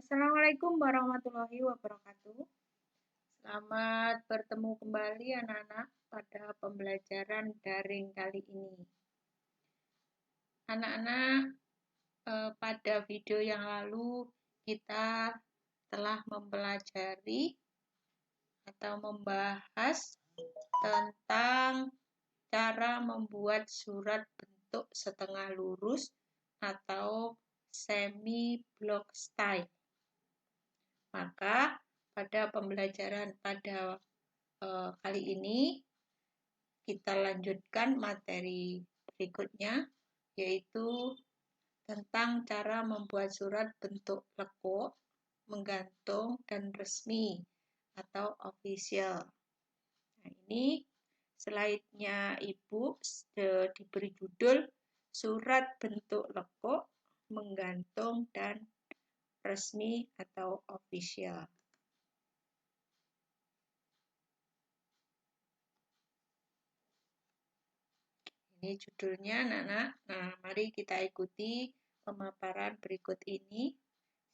Assalamualaikum warahmatullahi wabarakatuh. Selamat bertemu kembali anak-anak pada pembelajaran daring kali ini. Anak-anak, pada video yang lalu kita telah mempelajari atau membahas tentang cara membuat surat bentuk setengah lurus atau semi block style. Maka pada pembelajaran pada kali ini kita lanjutkan materi berikutnya, yaitu tentang cara membuat surat bentuk lekuk, menggantung, dan resmi atau official. Nah, ini slide-nya Ibu diberi judul surat bentuk lekuk, menggantung, dan resmi atau official. Ini judulnya, anak-anak. Nah, mari kita ikuti pemaparan berikut ini.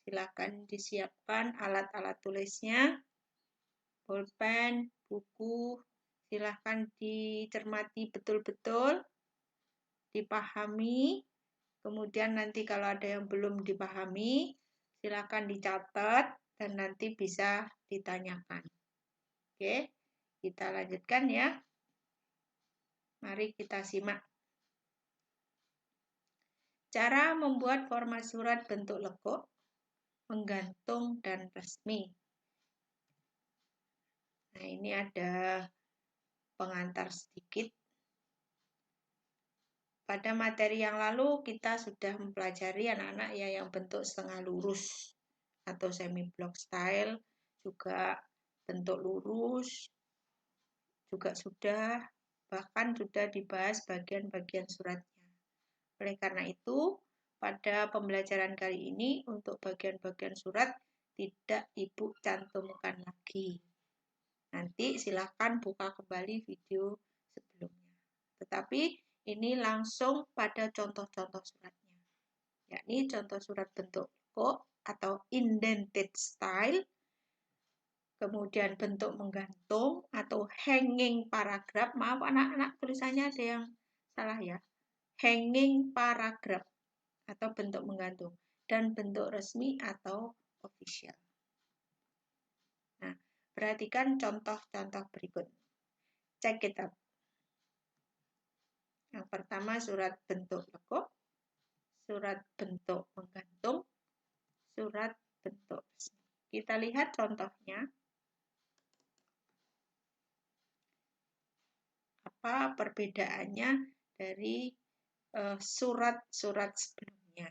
Silakan disiapkan alat-alat tulisnya, pulpen, buku. Silakan dicermati betul-betul, dipahami. Kemudian nanti kalau ada yang belum dipahami, silakan dicatat dan nanti bisa ditanyakan. Oke, kita lanjutkan ya. Mari kita simak. Cara membuat format surat bentuk lekuk, menggantung, dan resmi. Nah, ini ada pengantar sedikit. Pada materi yang lalu kita sudah mempelajari anak-anak ya yang bentuk setengah lurus atau semi block style, juga bentuk lurus, juga bahkan sudah dibahas bagian-bagian suratnya. Oleh karena itu, pada pembelajaran kali ini untuk bagian-bagian surat tidak Ibu cantumkan lagi. Nanti silakan buka kembali video sebelumnya. Tetapi ini langsung pada contoh-contoh suratnya. Yakni contoh surat bentuk lekuk atau indented style, kemudian bentuk menggantung atau hanging paragraph. Maaf anak-anak, tulisannya ada yang salah ya. Hanging paragraph atau bentuk menggantung, dan bentuk resmi atau official. Nah, perhatikan contoh-contoh berikut. Check it out. Yang pertama surat bentuk lekuk, surat bentuk menggantung, surat bentuk resmi. Kita lihat contohnya. Apa perbedaannya dari surat-surat sebelumnya.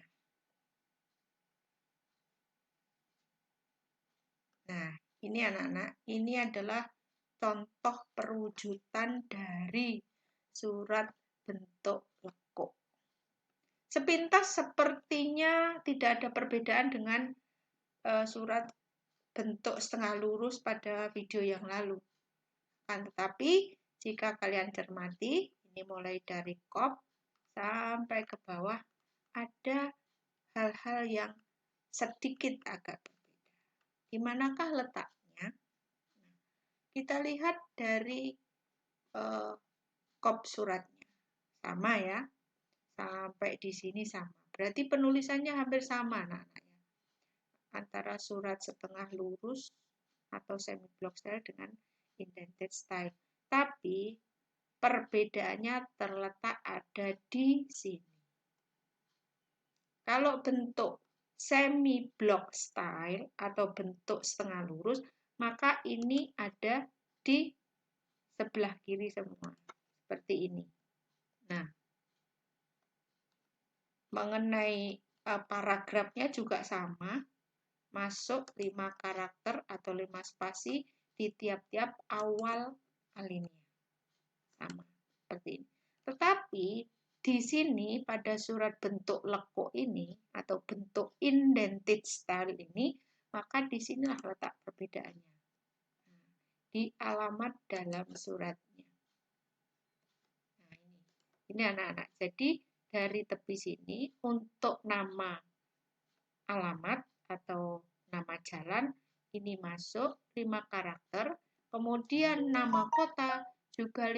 Nah, ini anak-anak, ini adalah contoh perwujudan dari surat bentuk lekuk. Sepintas sepertinya tidak ada perbedaan dengan surat bentuk setengah lurus pada video yang lalu. Tetapi jika kalian cermati, ini mulai dari kop sampai ke bawah, ada hal-hal yang sedikit agak berbeda. Di manakah letaknya? Kita lihat dari kop suratnya. Sama ya, sampai di sini sama. Berarti penulisannya hampir sama, anak-anak ya. Antara surat setengah lurus atau semi block style dengan indented style. Tapi perbedaannya terletak ada di sini. Kalau bentuk semi block style atau bentuk setengah lurus, maka ini ada di sebelah kiri semua. Seperti ini. Nah, mengenai paragrafnya juga sama. Masuk 5 karakter atau 5 spasi di tiap-tiap awal alinea. Sama, seperti ini. Tetapi di sini pada surat bentuk lekuk ini atau bentuk indented style ini, maka di sinilah letak perbedaannya. Di alamat dalam suratnya. Nah, ini anak-anak. Jadi dari tepi sini untuk nama alamat atau jalan ini masuk 5 karakter, kemudian nama kota juga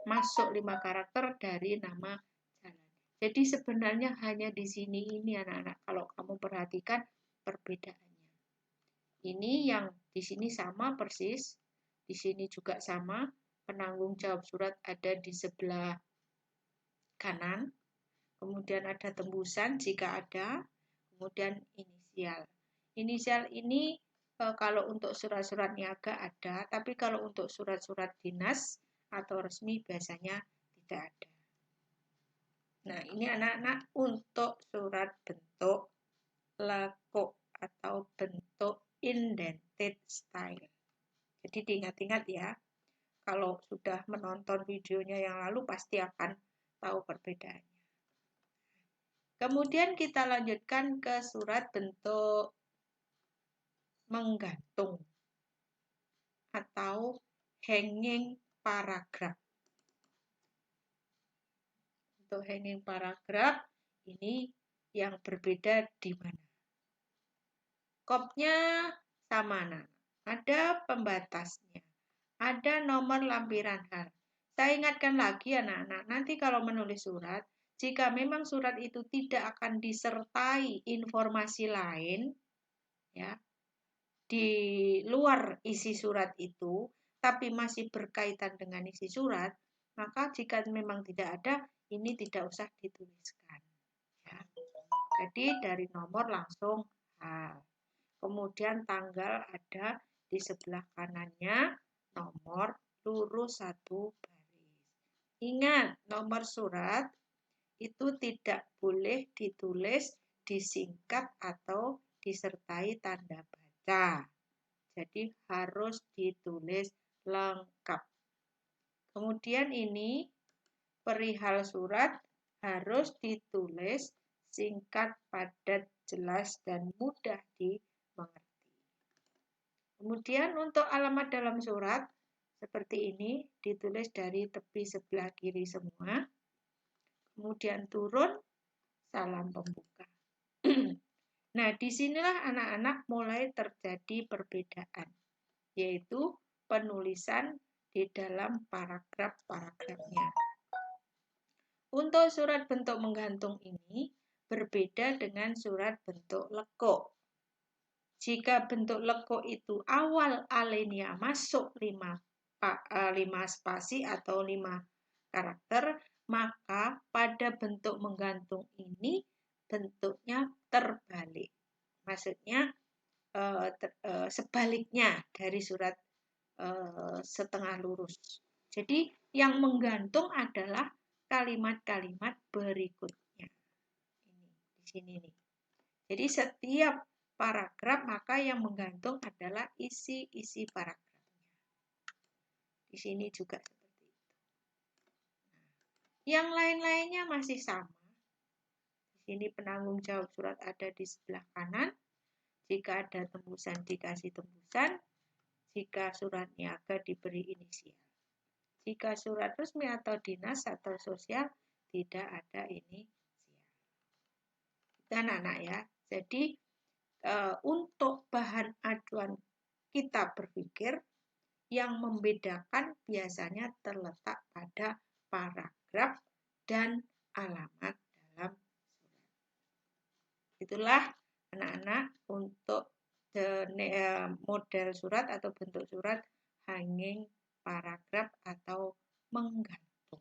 masuk 5 karakter dari nama jalan. Jadi sebenarnya hanya di sini ini anak-anak, kalau kamu perhatikan perbedaannya. Ini yang di sini sama persis, di sini juga sama, penanggung jawab surat ada di sebelah kanan, kemudian ada tembusan jika ada, kemudian inisial. Inisial ini kalau untuk surat-surat niaga ada, tapi kalau untuk surat-surat dinas atau resmi biasanya tidak ada. Nah, ini anak-anak untuk surat bentuk lekuk atau bentuk indented style. Jadi diingat-ingat ya, kalau sudah menonton videonya yang lalu pasti akan tahu perbedaannya. Kemudian kita lanjutkan ke surat bentuk menggantung atau hanging paragraph. Untuk hanging paragraph ini yang berbeda di mana? Kopnya sama, ada pembatasnya, ada nomor lampiran hal. Saya ingatkan lagi anak-anak, nanti kalau menulis surat, jika memang surat itu tidak akan disertai informasi lain, ya, di luar isi surat itu, tapi masih berkaitan dengan isi surat, maka jika memang tidak ada, ini tidak usah dituliskan. Ya. Jadi dari nomor langsung hal. Kemudian tanggal ada di sebelah kanannya, nomor lurus 1 baris. Ingat, nomor surat itu tidak boleh ditulis disingkat atau disertai tanda baca. Jadi harus ditulis lengkap. Kemudian ini perihal surat harus ditulis singkat, padat, jelas, dan mudah dimengerti. Kemudian untuk alamat dalam surat seperti ini ditulis dari tepi sebelah kiri semua. Kemudian turun, salam pembuka. Nah, disinilah anak-anak mulai terjadi perbedaan, yaitu penulisan di dalam paragraf-paragrafnya. Untuk surat bentuk menggantung ini berbeda dengan surat bentuk lekuk. Jika bentuk lekuk itu awal alinea masuk 5 spasi atau 5 karakter, maka pada bentuk menggantung ini bentuknya terbalik. Maksudnya sebaliknya dari surat setengah lurus. Jadi yang menggantung adalah kalimat-kalimat berikutnya. Ini di sini nih. Jadi setiap paragraf maka yang menggantung adalah isi-isi paragrafnya. Di sini juga seperti itu. Yang lain-lainnya masih sama. Di sini penanggung jawab surat ada di sebelah kanan. Jika ada tembusan dikasih tembusan. Jika surat niaga diberi inisial. Jika surat resmi atau dinas atau sosial tidak ada inisial. Dan anak ya. Jadi untuk bahan acuan kita berpikir yang membedakan biasanya terletak pada paragraf dan alamat dalam surat. Itulah anak-anak untuk model surat atau bentuk surat hanging paragraf atau menggantung.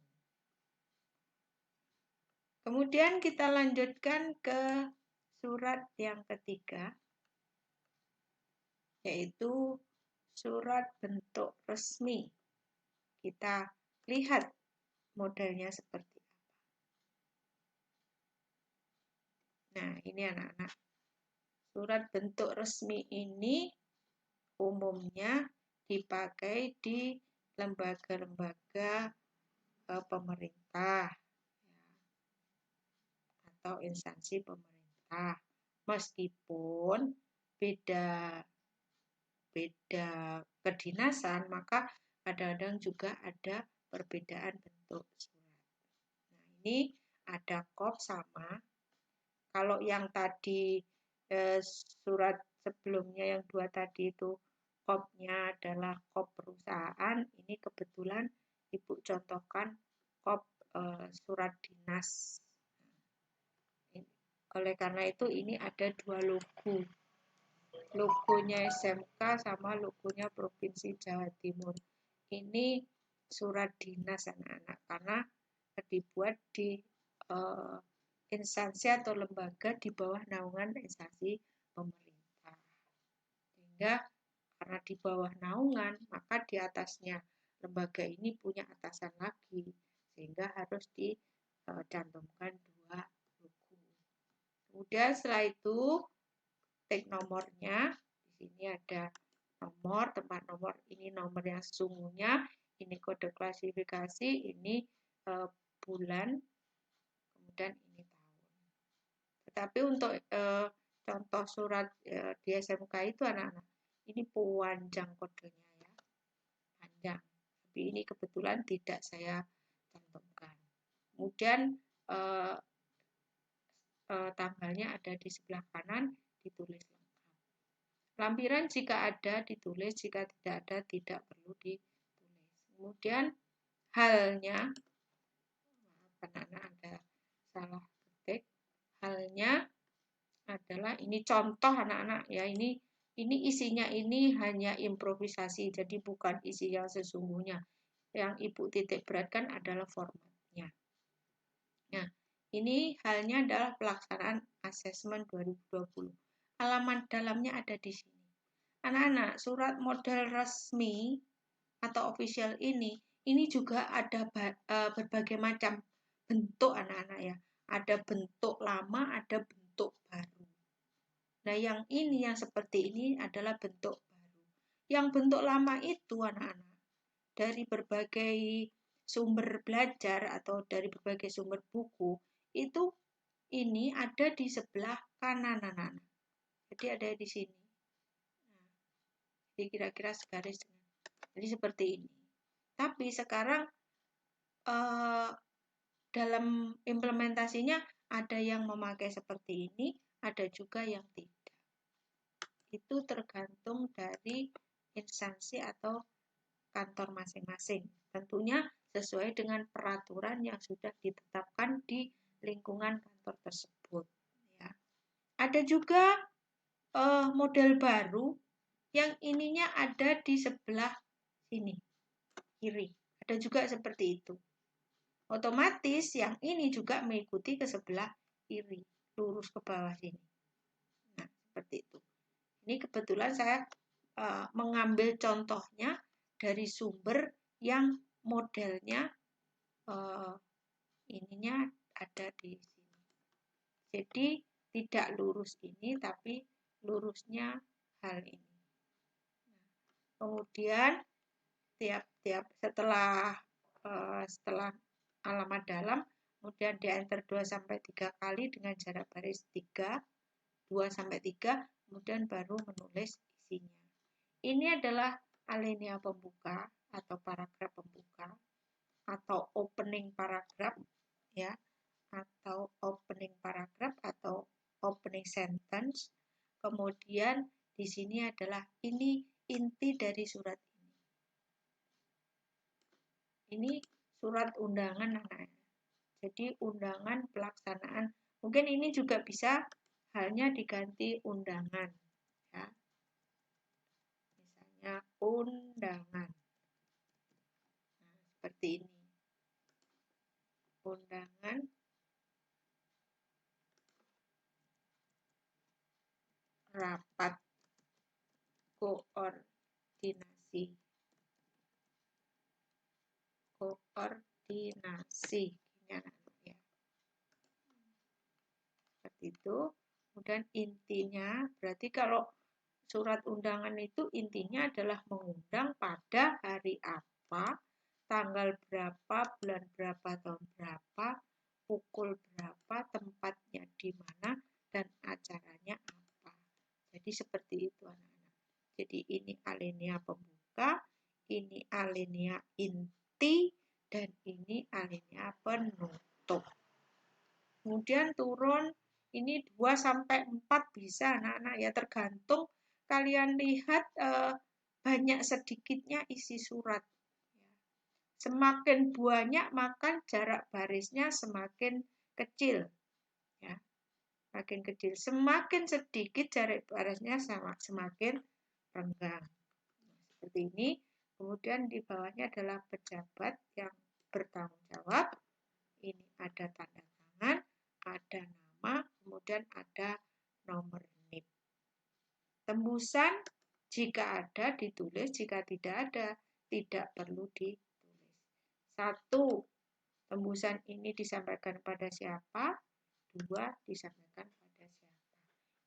Kemudian kita lanjutkan ke surat yang ketiga, yaitu surat bentuk resmi. Kita lihat modelnya seperti apa. Nah, ini anak-anak. Surat bentuk resmi ini umumnya dipakai di lembaga-lembaga pemerintah atau instansi pemerintah. Meskipun beda kedinasan, maka kadang-kadang juga ada perbedaan bentuk surat. Nah, ini ada kop sama. Kalau yang tadi surat sebelumnya yang 2 tadi itu KOP-nya adalah KOP perusahaan, ini kebetulan Ibu contohkan KOP surat dinas. Oleh karena itu ini ada 2 logo. Logonya SMK sama logonya Provinsi Jawa Timur. Ini surat dinas anak-anak karena dibuat di instansi atau lembaga di bawah naungan instansi pemerintah. Sehingga karena di bawah naungan, maka di atasnya lembaga ini punya atasan lagi, sehingga harus dicantumkan 2 logo. Kemudian setelah itu tik nomornya, di sini ada nomor, tempat nomor, ini nomor yang sesungguhnya, ini kode klasifikasi, ini bulan, kemudian ini tahun. Tetapi untuk contoh surat di SMK itu anak-anak, ini panjang kodenya ya, panjang. Tapi ini kebetulan tidak saya cantumkan. Kemudian tanggalnya ada di sebelah kanan, ditulis lengkap. Lampiran jika ada ditulis, jika tidak ada tidak perlu ditulis. Kemudian halnya, anak-anak ada salah ketik, halnya adalah ini contoh anak-anak ya, ini isinya ini hanya improvisasi, jadi bukan isi yang sesungguhnya. Yang Ibu titik beratkan adalah formatnya. Nah, ini halnya adalah pelaksanaan asesmen 2020. Halaman dalamnya ada di sini. Anak-anak, surat model resmi atau official ini juga ada berbagai macam bentuk anak-anak ya. Ada bentuk lama, ada bentuk baru. Nah, yang ini yang seperti ini adalah bentuk baru. Yang bentuk lama itu anak-anak dari berbagai sumber belajar atau dari berbagai sumber buku itu ini ada di sebelah kanan anak-anak. Jadi ada di sini. Nah, jadi kira-kira segaris dengan. Jadi seperti ini. Tapi sekarang dalam implementasinya ada yang memakai seperti ini, ada juga yang tidak. Itu tergantung dari instansi atau kantor masing-masing. Tentunya sesuai dengan peraturan yang sudah ditetapkan di lingkungan kantor tersebut. Ya. Ada juga model baru yang ininya ada di sebelah sini, kiri. Ada juga seperti itu. Otomatis yang ini juga mengikuti ke sebelah kiri, lurus ke bawah sini. Nah, seperti itu. Ini kebetulan saya mengambil contohnya dari sumber yang modelnya ininya ada di sini. Jadi tidak lurus ini, tapi lurusnya hal ini. Nah, kemudian tiap setelah alamat dalam, kemudian di enter 2-3 kali dengan jarak baris 3, 2-3, kemudian baru menulis isinya. Ini adalah alinea pembuka atau paragraf pembuka atau opening paragraph ya, atau opening paragraph atau opening sentence. Kemudian di sini adalah ini inti dari surat ini. Ini surat undangan anak-anak. Jadi undangan pelaksanaan. Mungkin ini juga bisa halnya diganti undangan ya. Misalnya undangan. Nah, seperti ini. Undangan rapat koordinasi ini anak-anak ya. Seperti itu. Kemudian intinya berarti kalau surat undangan itu intinya adalah mengundang pada hari apa, tanggal berapa, bulan berapa, tahun berapa, pukul berapa, tempatnya di mana, dan acaranya apa. Jadi seperti itu anak-anak. Jadi ini alinea pembuka, ini alinea inti, dan ini alinea penutup. Kemudian turun Ini 2 sampai 4 bisa anak-anak ya, tergantung kalian lihat banyak sedikitnya isi surat. Semakin banyak maka jarak barisnya semakin kecil. Ya. Semakin kecil, semakin sedikit jarak barisnya semakin renggang. Seperti ini. Kemudian di bawahnya adalah pejabat yang bertanggung jawab. Ini ada tanda tangan, ada nama, kemudian ada nomor NIP. Tembusan jika ada ditulis, jika tidak ada tidak perlu ditulis. 1. Tembusan ini disampaikan pada siapa? 2. Disampaikan pada siapa?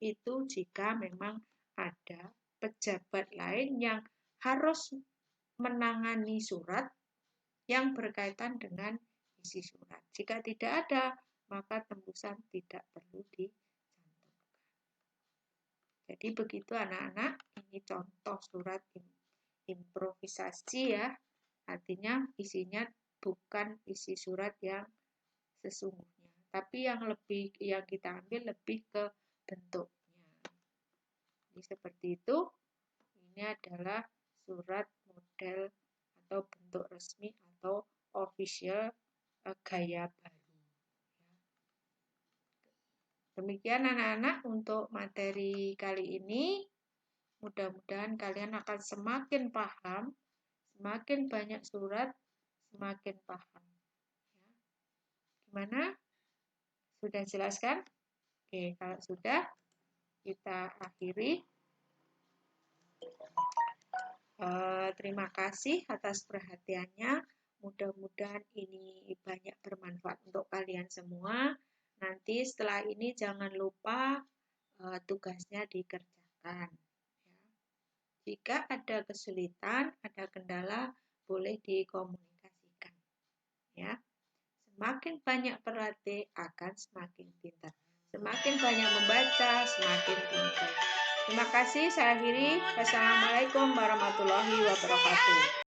Itu jika memang ada pejabat lain yang harus menangani surat yang berkaitan dengan isi surat. Jika tidak ada, maka tembusan tidak perlu dicantumkan. Jadi begitu anak-anak, ini contoh surat improvisasi ya. Artinya isinya bukan isi surat yang sesungguhnya, tapi yang kita ambil lebih ke bentuknya. Jadi seperti itu. Ini adalah surat model atau bentuk resmi atau official gaya baru. Demikian anak-anak untuk materi kali ini. Mudah-mudahan kalian akan semakin paham, semakin banyak surat, semakin paham. Gimana? Sudah jelaskan? Oke, kalau sudah, kita akhiri. Terima kasih atas perhatiannya. Mudah-mudahan ini banyak bermanfaat untuk kalian semua. Nanti setelah ini jangan lupa tugasnya dikerjakan. Jika ada kesulitan, ada kendala, boleh dikomunikasikan. Ya, semakin banyak berlatih akan semakin pintar. Semakin banyak membaca, semakin pintar. Terima kasih, saya akhiri. Wassalamualaikum warahmatullahi wabarakatuh.